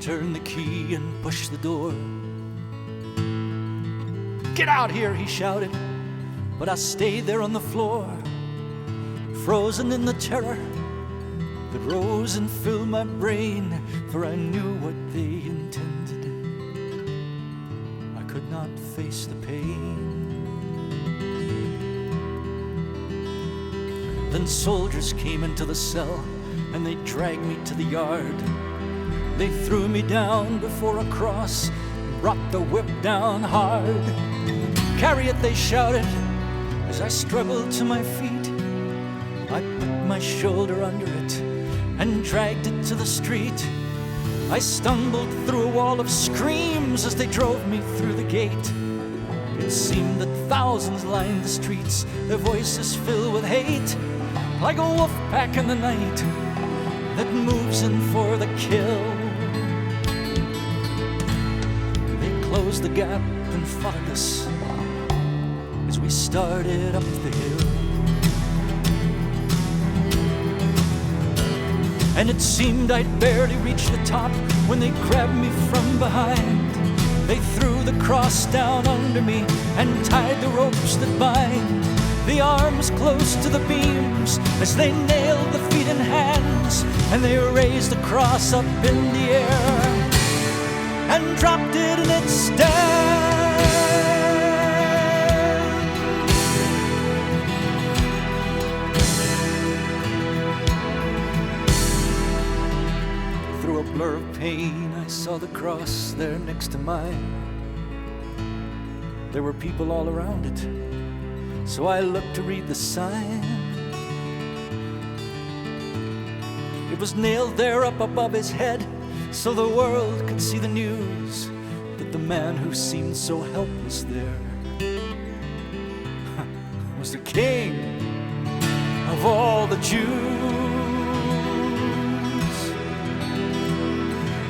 turned the key and pushed the door. "Get out here," he shouted, but I stayed there on the floor, frozen in the terror that rose and filled my brain, for I knew what they intended. I could not face the pain. Then soldiers came into the cell, and they dragged me to the yard. They threw me down before a cross, brought the whip down hard. "Carry it," they shouted, as I struggled to my feet. I put my shoulder under it and dragged it to the street. I stumbled through a wall of screams as they drove me through the gate. It seemed that thousands lined the streets, their voices filled with hate, like a wolf pack in the night that moves in for the kill. They closed the gap and followed us as we started up the hill. And it seemed I'd barely reached the top when they grabbed me from behind. They threw the cross down under me and tied the ropes that bind the arms close to the beams as they nailed the feet and hands. And they raised the cross up in the air and dropped it in its stand. Through a blur of pain, I saw the cross there next to mine. There were people all around it, so I looked to read the sign. It was nailed there up above his head, so the world could see the news that the man who seemed so helpless there was the King of all the Jews.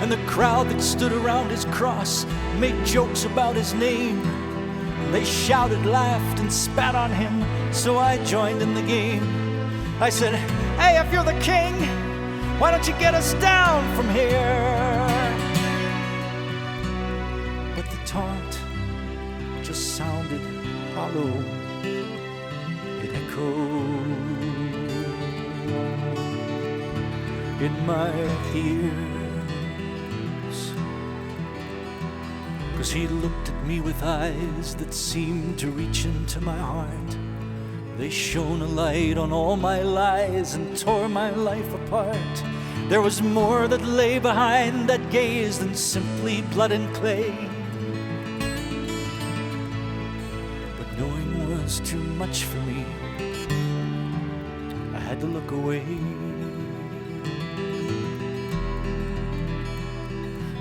And the crowd that stood around his cross made jokes about his name. They shouted, laughed, and spat on him, so I joined in the game. I said, "Hey, if you're the king, why don't you get us down from here?" But the taunt just sounded hollow. It echoed in my ears, 'cause he looked at me with eyes that seemed to reach into my heart. They shone a light on all my lies and tore my life apart. There was more that lay behind that gaze than simply blood and clay. But knowing was too much for me. I had to look away.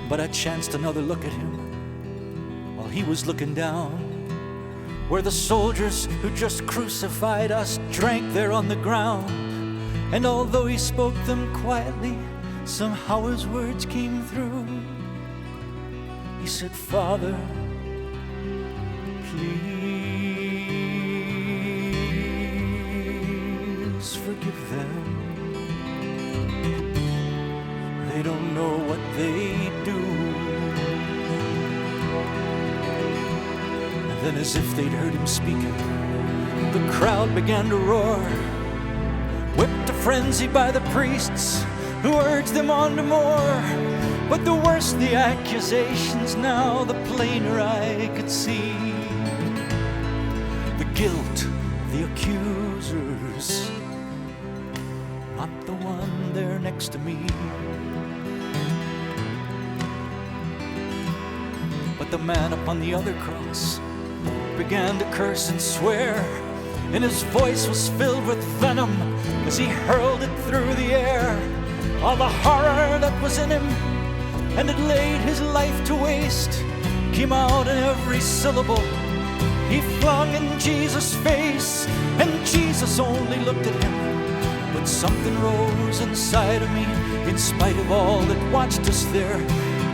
But I chanced another look at him while he was looking down, where the soldiers who just crucified us drank there on the ground. And although he spoke them quietly, somehow his words came through. He said, "Father, please forgive them. They don't know what they do." And then, as if they'd heard him speaking, the crowd began to roar, whipped to frenzy by the priests who urged them on to more. But the worse the accusations now, the plainer I could see the guilt of the accusers, not the one there next to me. But the man upon the other cross began to curse and swear, and his voice was filled with venom as he hurled it through the air. All the horror that was in him and had laid his life to waste came out in every syllable he flung in Jesus' face. And Jesus only looked at him, but something rose inside of me. In spite of all that watched us there,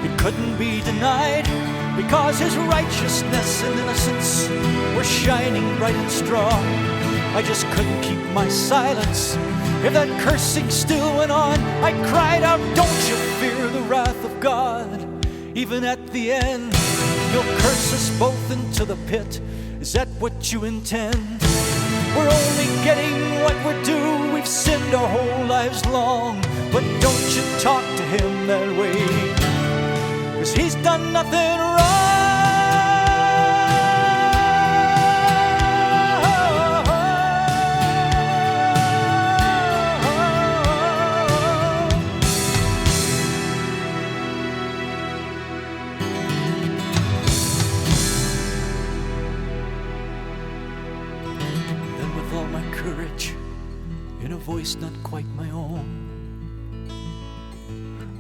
it couldn't be denied, because his righteousness and innocence were shining bright and strong. I just couldn't keep my silence. If that cursing still went on, I cried out, don't you fear the wrath of God? Even at the end, you'll curse us both into the pit. Is that what you intend? We're only getting what we're due. We've sinned our whole lives long. But don't you talk to him that way, 'cause he's done nothing wrong. Then with all my courage, in a voice not quite my own,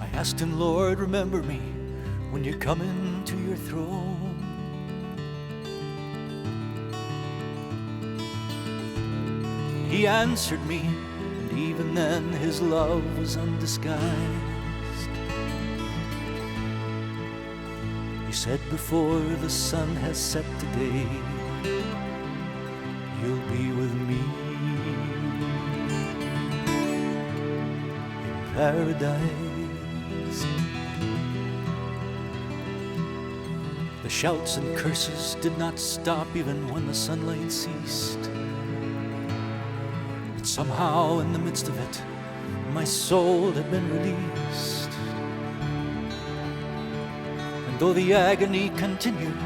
I asked him, Lord, remember me when you come into your throne. He answered me, and even then his love was undisguised. He said, before the sun has set today, you'll be with me in paradise. The shouts and curses did not stop even when the sunlight ceased. But somehow in the midst of it, my soul had been released. And though the agony continued,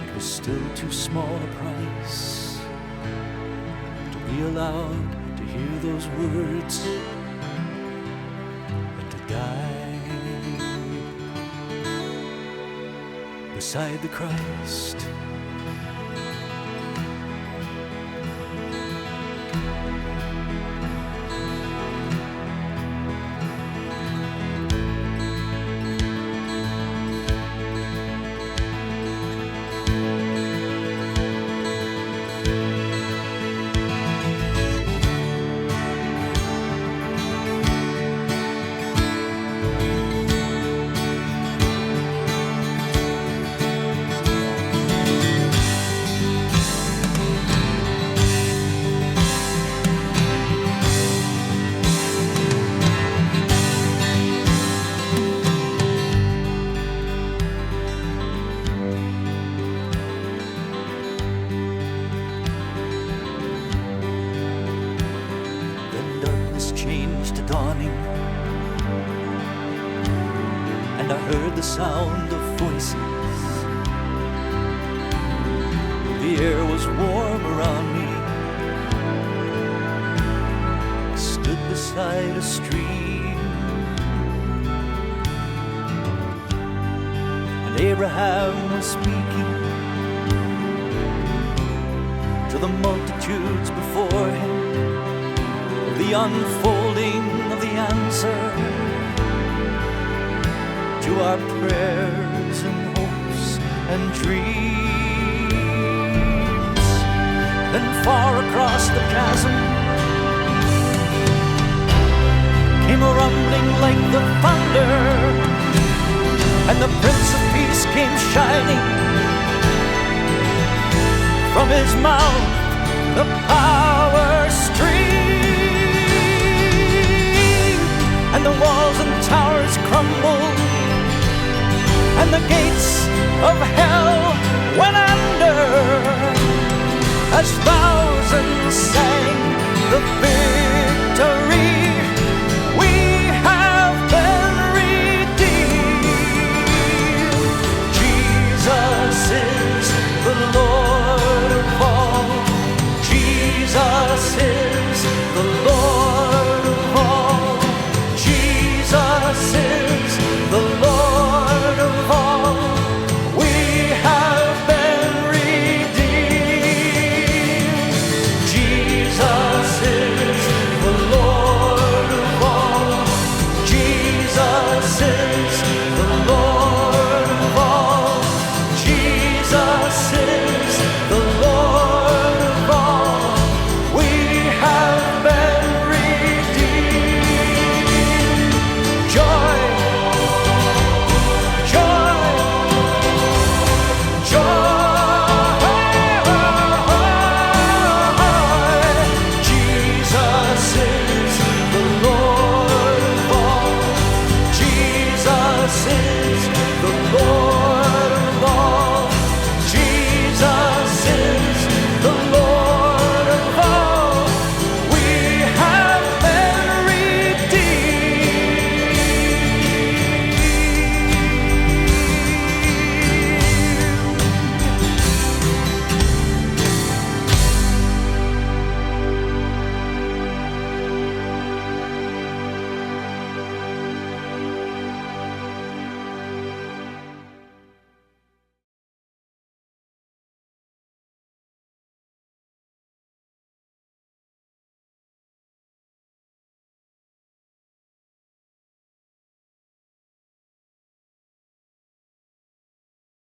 it was still too small a price to be allowed to hear those words and to die beside the Christ. Changed to dawning, and I heard the sound of voices. The air was warm around me. I stood beside a stream, and Abraham was speaking to the multitudes before him, the unfolding of the answer to our prayers and hopes and dreams. Then far across the chasm came a rumbling like the thunder, and the Prince of Peace came shining from his mouth, the power stream. And the walls and towers crumbled, and the gates of hell went under, as thousands sang the victory. We have been redeemed. Jesus is the Lord of all. Jesus is the Lord.